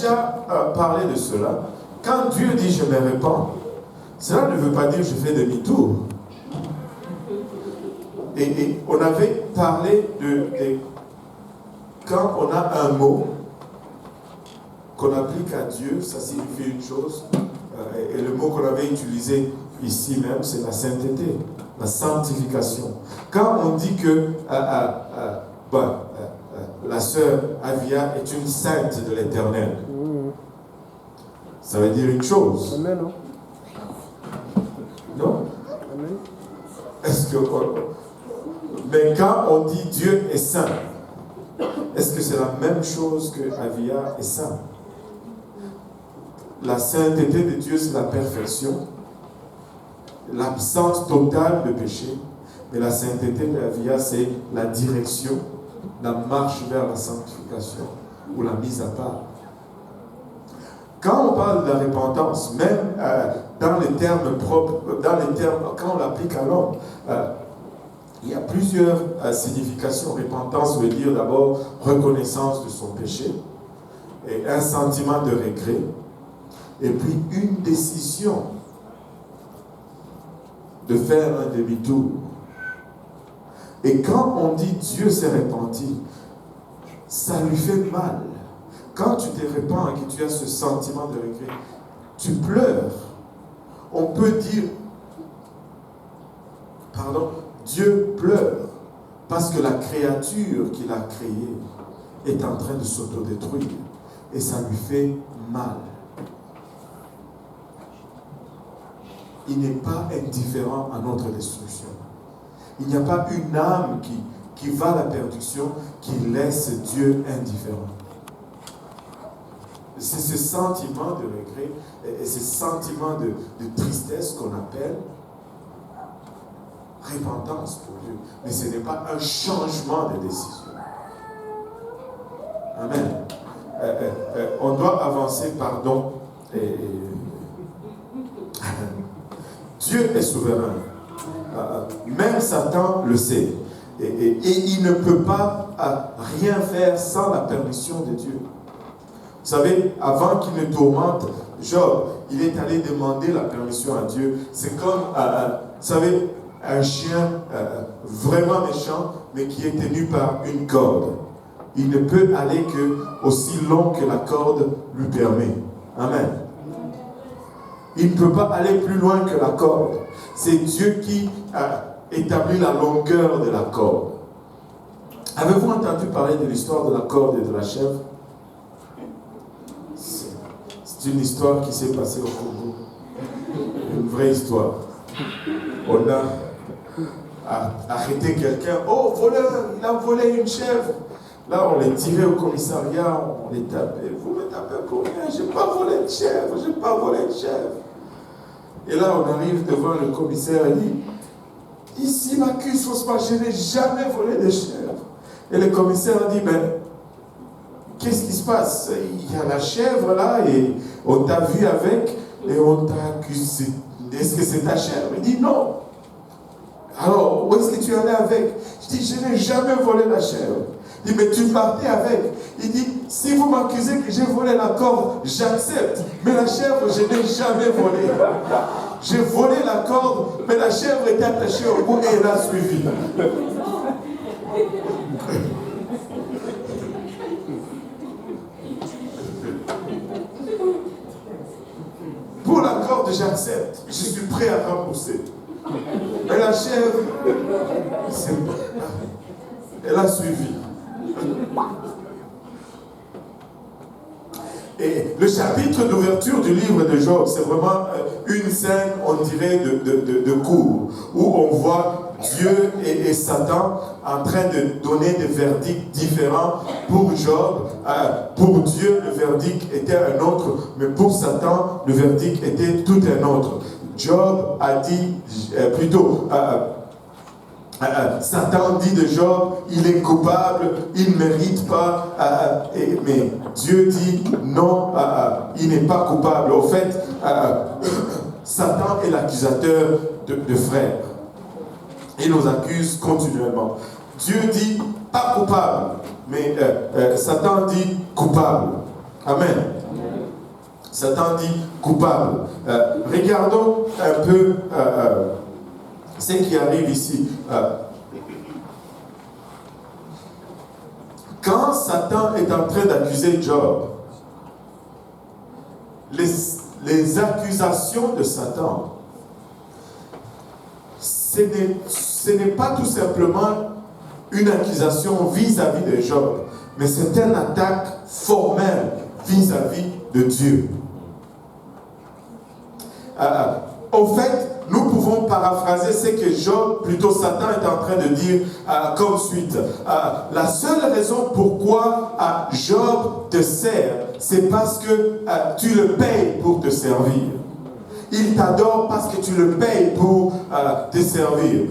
déjà parlé de cela. Quand Dieu dit je me répands, cela ne veut pas dire je fais demi-tour. Et on avait parlé de quand on a un mot qu'on applique à Dieu, ça signifie une chose. Et le mot qu'on avait utilisé ici même, c'est la sainteté, la sanctification. Quand on dit que la sœur Avia est une sainte de l'Éternel, ça veut dire une chose. Amen. Non? Amen. Est-ce que... Mais quand on dit Dieu est saint, est-ce que c'est la même chose que Avia est saint? La sainteté de Dieu, c'est la perfection, l'absence totale de péché. Mais la sainteté d'Avia, c'est la direction, la marche vers la sanctification ou la mise à part. Quand on parle de la repentance, même dans les termes propres, quand on l'applique à l'homme, il y a plusieurs significations. Repentance veut dire d'abord reconnaissance de son péché, et un sentiment de regret, et puis une décision de faire un demi-tour. Et quand on dit Dieu s'est repenti, ça lui fait mal. Quand tu te repens et que tu as ce sentiment de regret, tu pleures. On peut dire, Dieu pleure parce que la créature qu'il a créée est en train de s'autodétruire et ça lui fait mal. Il n'est pas indifférent à notre destruction. Il n'y a pas une âme qui va à la perdition qui laisse Dieu indifférent. C'est ce sentiment de regret et ce sentiment de tristesse qu'on appelle repentance pour Dieu. Mais ce n'est pas un changement de décision. Amen. On doit avancer, pardon. Dieu est souverain. Même Satan le sait. Et il ne peut pas rien faire sans la permission de Dieu. Vous savez, avant qu'il ne tourmente Job, il est allé demander la permission à Dieu. C'est comme, vous savez, un chien vraiment méchant, mais qui est tenu par une corde. Il ne peut aller que aussi long que la corde lui permet. Amen. Il ne peut pas aller plus loin que la corde. C'est Dieu qui établit la longueur de la corde. Avez-vous entendu parler de l'histoire de la corde et de la chèvre? C'est une histoire qui s'est passée au Congo. Une vraie histoire. On a arrêté quelqu'un. Oh, voleur, il a volé une chèvre. Là, on les tirait au commissariat, on les tapait. Vous me tapez pour rien, je n'ai pas volé de chèvre, je n'ai pas volé de chèvre. Et là, on arrive devant le commissaire et dit, ici, m'accuse faussement, je n'ai jamais volé de chèvre. Et le commissaire a dit, mais qu'est-ce qui se passe? Il y a la chèvre là, et on t'a vu avec, et on t'a accusé. Est-ce que c'est ta chèvre? Il dit, non. Alors, où est-ce que tu allais avec? Je dis, je n'ai jamais volé la chèvre. Il dit, mais tu partais avec. Il dit, si vous m'accusez que j'ai volé la corde, j'accepte. Mais la chèvre, je n'ai jamais volé. J'ai volé la corde, mais la chèvre était attachée au bout et elle a suivi. Pour la corde, j'accepte. Je suis prêt à rembourser. Mais la chèvre, elle a suivi. Et le chapitre d'ouverture du livre de Job, c'est vraiment une scène, on dirait, de cours, où on voit Dieu et Satan en train de donner des verdicts différents. Pour Job, pour Dieu, le verdict était un autre, mais pour Satan, le verdict était tout un autre. Job a dit, Satan dit de Job, il est coupable, il ne mérite pas, mais Dieu dit non, il n'est pas coupable. Au fait, Satan est l'accusateur de frères. Il nous accuse continuellement. Dieu dit pas coupable, mais Satan dit coupable. Amen. Satan dit coupable. Regardons un peu ce qui arrive ici. Quand Satan est en train d'accuser Job, les accusations de Satan, ce n'est pas tout simplement une accusation vis-à-vis de Job, mais c'est une attaque formelle vis-à-vis de Dieu. En fait, nous pouvons paraphraser ce que Job, plutôt Satan, est en train de dire comme suite. La seule raison pourquoi Job te sert, c'est parce que tu le payes pour te servir. Il t'adore parce que tu le payes pour te servir.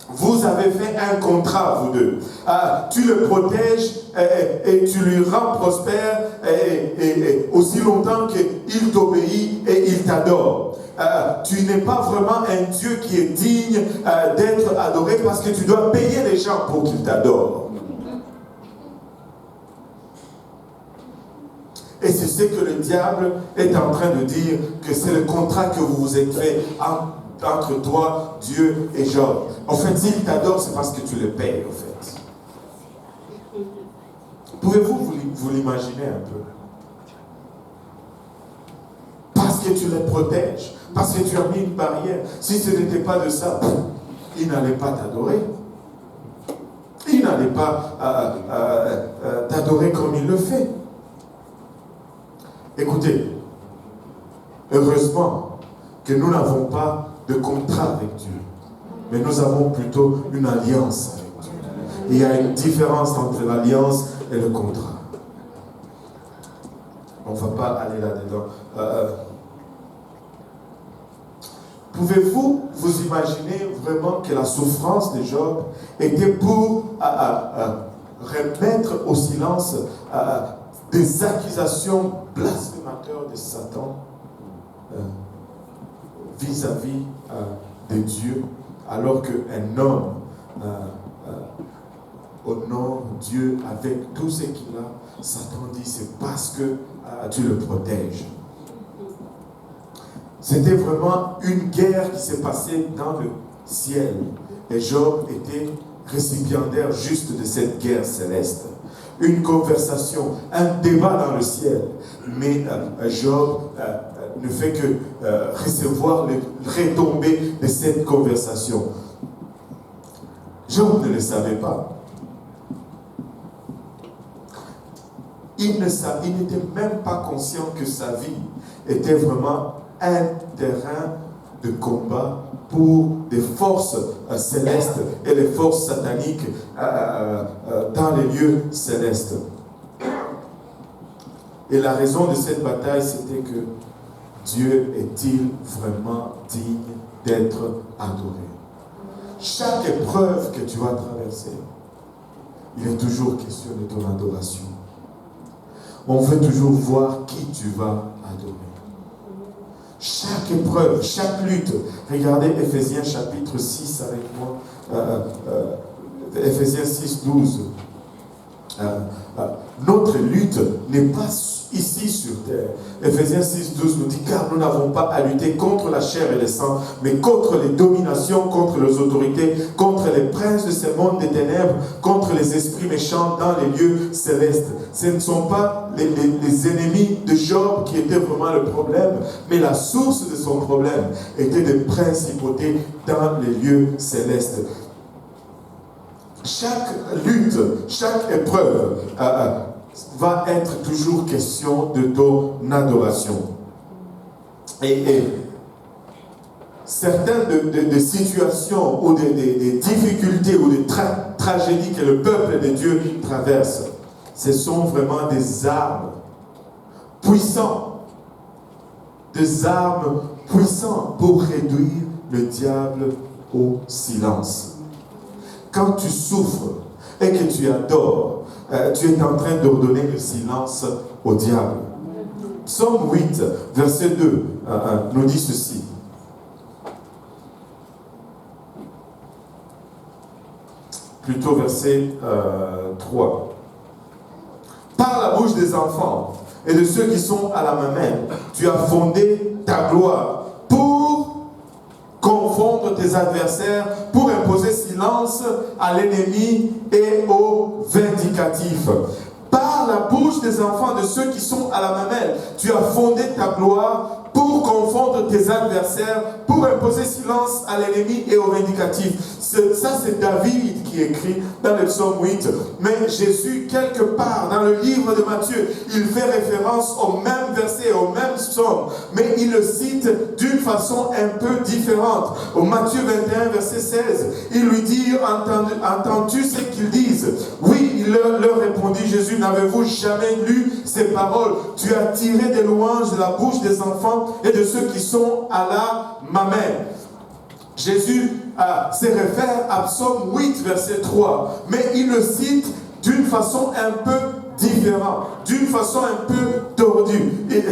Vous avez fait un contrat, vous deux. Tu le protèges et tu lui rends prospère et aussi longtemps qu'il t'obéit et il t'adore. Tu n'es pas vraiment un Dieu qui est digne d'être adoré parce que tu dois payer les gens pour qu'ils t'adorent. Et c'est ce que le diable est en train de dire, que c'est le contrat que vous vous êtes fait entre toi, Dieu et Job. En fait, s'il t'adore, c'est parce que tu le payes, en fait. Pouvez-vous vous l'imaginer un peu? Parce que tu les protèges, parce que tu as mis une barrière. Si ce n'était pas de ça, il n'allait pas t'adorer. Il n'allait pas t'adorer comme il le fait. Écoutez, heureusement que nous n'avons pas de contrat avec Dieu, mais nous avons plutôt une alliance avec Dieu. Il y a une différence entre l'alliance et le contrat. On ne va pas aller là-dedans. Pouvez-vous vous imaginer vraiment que la souffrance de Job était pour remettre au silence des accusations blasphémateurs de Satan vis-à-vis de Dieu, alors qu'un homme honore Dieu avec tout ce qu'il a? Satan dit c'est parce que tu le protèges. C'était vraiment une guerre qui s'est passée dans le ciel et Job était récipiendaire juste de cette guerre céleste. Une conversation, un débat dans le ciel. Mais Job ne fait que recevoir les retombées de cette conversation. Job ne le savait pas. Il n'était même pas conscient que sa vie était vraiment un terrain de combat pour des forces célestes et les forces sataniques dans les lieux célestes. Et la raison de cette bataille, c'était que Dieu est-il vraiment digne d'être adoré? Chaque épreuve que tu vas traverser, il est toujours question de ton adoration. On veut toujours voir qui tu vas adorer. Chaque épreuve, chaque lutte. Regardez Éphésiens chapitre 6 avec moi. Éphésiens 6, 12. Notre lutte n'est pas ici sur terre. Éphésiens 6, 12 nous dit, car nous n'avons pas à lutter contre la chair et le sang, mais contre les dominations, contre les autorités, contre les princes de ce monde des ténèbres, contre les esprits méchants dans les lieux célestes. Ce ne sont pas les ennemis de Job qui étaient vraiment le problème, mais la source de son problème était des principautés dans les lieux célestes. Chaque lutte, chaque épreuve va être toujours question de ton adoration. Et certaines des situations ou des difficultés ou des tragédies que le peuple de Dieu traverse, ce sont vraiment des armes puissantes. Des armes puissantes pour réduire le diable au silence. Quand tu souffres et que tu adores, tu es en train d'ordonner le silence au diable. Psaume 8, verset 2, nous dit ceci. Plutôt verset 3. Par la bouche des enfants et de ceux qui sont à la mamelle. Tu as fondé ta gloire pour confondre tes adversaires, pour imposer silence à l'ennemi et aux vindicatifs. Par la bouche des enfants de ceux qui sont à la mamelle, tu as fondé ta gloire pour confondre tes adversaires, pour imposer silence à l'ennemi et aux vindicatifs. Ça, c'est David qui écrit dans le psaume 8. Mais Jésus, quelque part dans le livre de Matthieu, il fait référence au même verset, au même psaume, mais il le cite d'une façon un peu différente. Au Matthieu 21, verset 16, il lui dit, entends-tu ce qu'ils disent? Oui, il leur répondit, Jésus, n'avez-vous jamais lu ces paroles? Tu as tiré des louanges de la bouche des enfants et de ceux qui sont à la mamelle. Jésus se réfère à Psaume 8, verset 3, mais il le cite d'une façon un peu différente, d'une façon un peu tordue. Et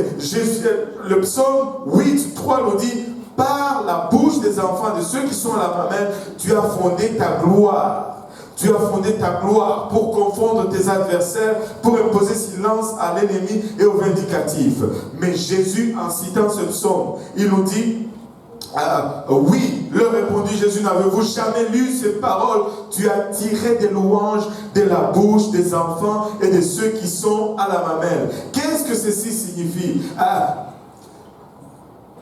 le Psaume 8, 3 nous dit, par la bouche des enfants, de ceux qui sont à la mamelle, tu as fondé ta gloire. Tu as fondé ta gloire pour confondre tes adversaires, pour imposer silence à l'ennemi et aux vindicatifs. Mais Jésus, en citant ce psaume, il nous dit, oui, leur répondit Jésus, n'avez-vous jamais lu ces paroles? Tu as tiré des louanges de la bouche des enfants et de ceux qui sont à la mamelle. Qu'est-ce que ceci signifie?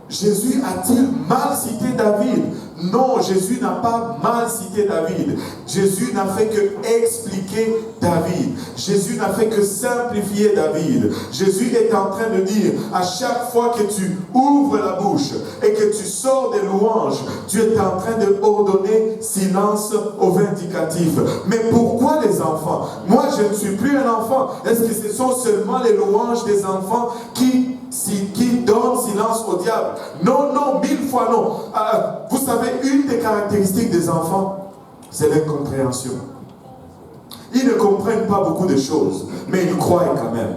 Jésus a-t-il mal cité David? Non, Jésus n'a pas mal cité David. Jésus n'a fait que expliquer David. Jésus n'a fait que simplifier David. Jésus est en train de dire, à chaque fois que tu ouvres la bouche et que tu sors des louanges, tu es en train de ordonner silence aux vindicatifs. Mais pourquoi les enfants? Moi, je ne suis plus un enfant. Est-ce que ce sont seulement les louanges des enfants qui donne silence au diable? Non, non, 1000 fois non. Vous savez, une des caractéristiques des enfants, c'est l'incompréhension. Ils ne comprennent pas beaucoup de choses, mais ils croient quand même.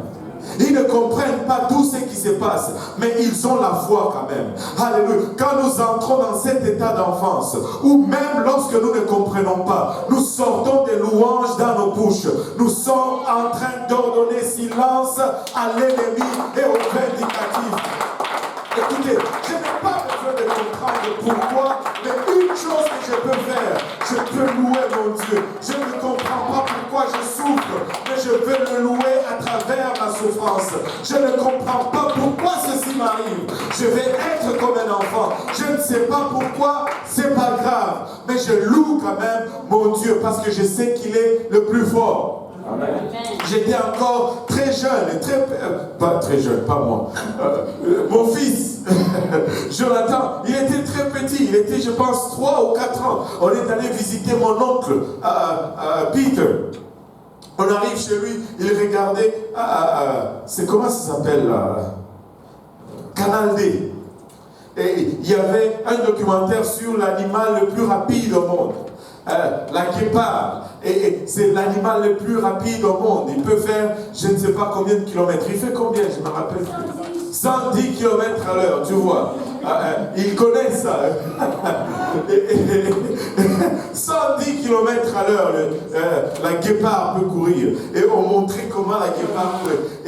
Ils ne comprennent pas tout ce qui se passe, mais ils ont la foi quand même. Alléluia. Quand nous entrons dans cet état d'enfance, ou même lorsque nous ne comprenons pas, nous sortons des louanges dans nos bouches. Nous sommes en train d'ordonner silence à l'ennemi et aux vindicatifs. Écoutez, je n'ai pas besoin de comprendre pourquoi, mais une chose que je peux faire, je peux louer mon Dieu. Je ne comprends pas pourquoi je souffre, mais je veux le louer à travers ma souffrance. Je ne comprends pas pourquoi ceci m'arrive. Je vais être comme un enfant. Je ne sais pas pourquoi, c'est pas grave, mais je loue quand même mon Dieu parce que je sais qu'il est le plus fort. Amen. J'étais encore très jeune, pas très jeune, pas moi. Mon fils, Jonathan, il était très petit, il était, je pense, 3 ou 4 ans. On est allé visiter mon oncle, Peter. On arrive chez lui, il regardait, c'est comment ça s'appelle, Canal D. Et il y avait un documentaire sur l'animal le plus rapide au monde. La guépard, et c'est l'animal le plus rapide au monde. Il peut faire, je ne sais pas combien de kilomètres. Il fait combien, je me rappelle plus. 110 km à l'heure, tu vois. Il connaît ça. 110 km à l'heure, la guépard peut courir. Et on montrait comment la guépard peut.